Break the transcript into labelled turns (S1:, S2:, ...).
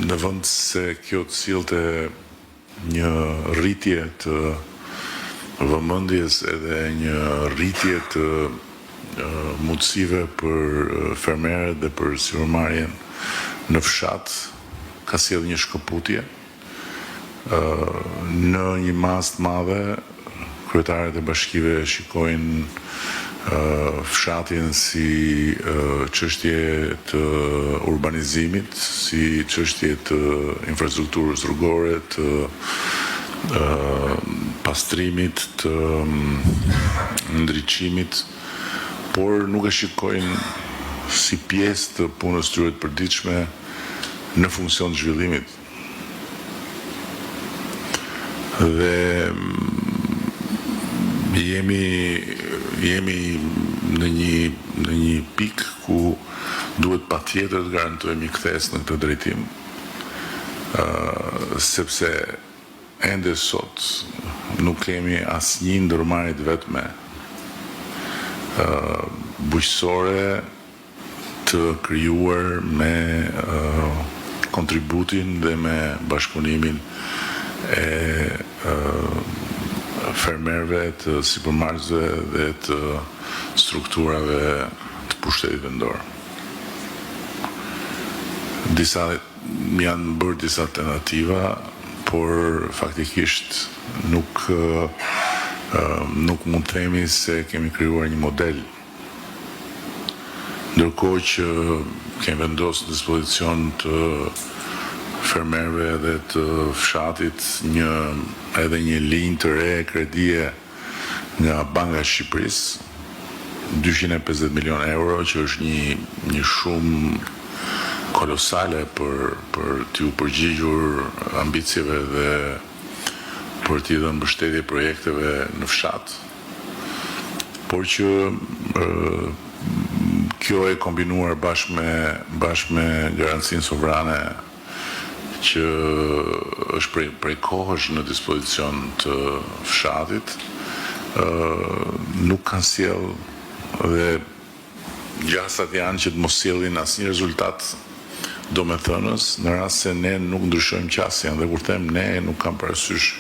S1: në vend se kjo të sillte një rritje të vëmendjes edhe një rritje të mundësive për fermerët dhe për sigurimtarjen në fshat, ka sjellë një shkëputje. Në një masë të madhe, kryetarët e bashkive shikojnë fshatin si çështje të urbanizimit, si çështje të infrastrukturës rrugore, të pastrimit, të ndriçimit, por nuk e shikojnë si pjesë të punës tyre të përditshme në funksion të zhvillimit. Dhe jemi në një pikë ku duhet patjetër të garantojmë kthes në këtë drejtim, sepse ende sot nuk kemi asnjë ndërmarrje të vetme bujqësore të krijuar me kontributin dhe me bashkëpunimin e fermerëve, të sipërmarrësve dhe të strukturave të pushtetit vendor. Janë bërë disa tentativa, por faktikisht nuk mund të themi se kemi krijuar një model. Ndërkohë që kemi vendosur në dispozicion të fermerëve dhe të fshatit edhe një linjë të re kredie nga Banka e Shqipërisë, 250 milion euro, që është një shumë kolosale për t'ju përgjigjur ambicieve dhe për t'i dhënë mbështetje projekteve në fshat. Por që kjo e kombinuar bashkë me garancinë sovrane që është prej kohësh në dispozicion të fshatit, nuk kanë sjellë, dhe gjasat janë që të mos sjellin asnjë rezultat domethënës, në rast se ne nuk ndryshojmë qasjen, dhe kur them ne, nuk kam parasysh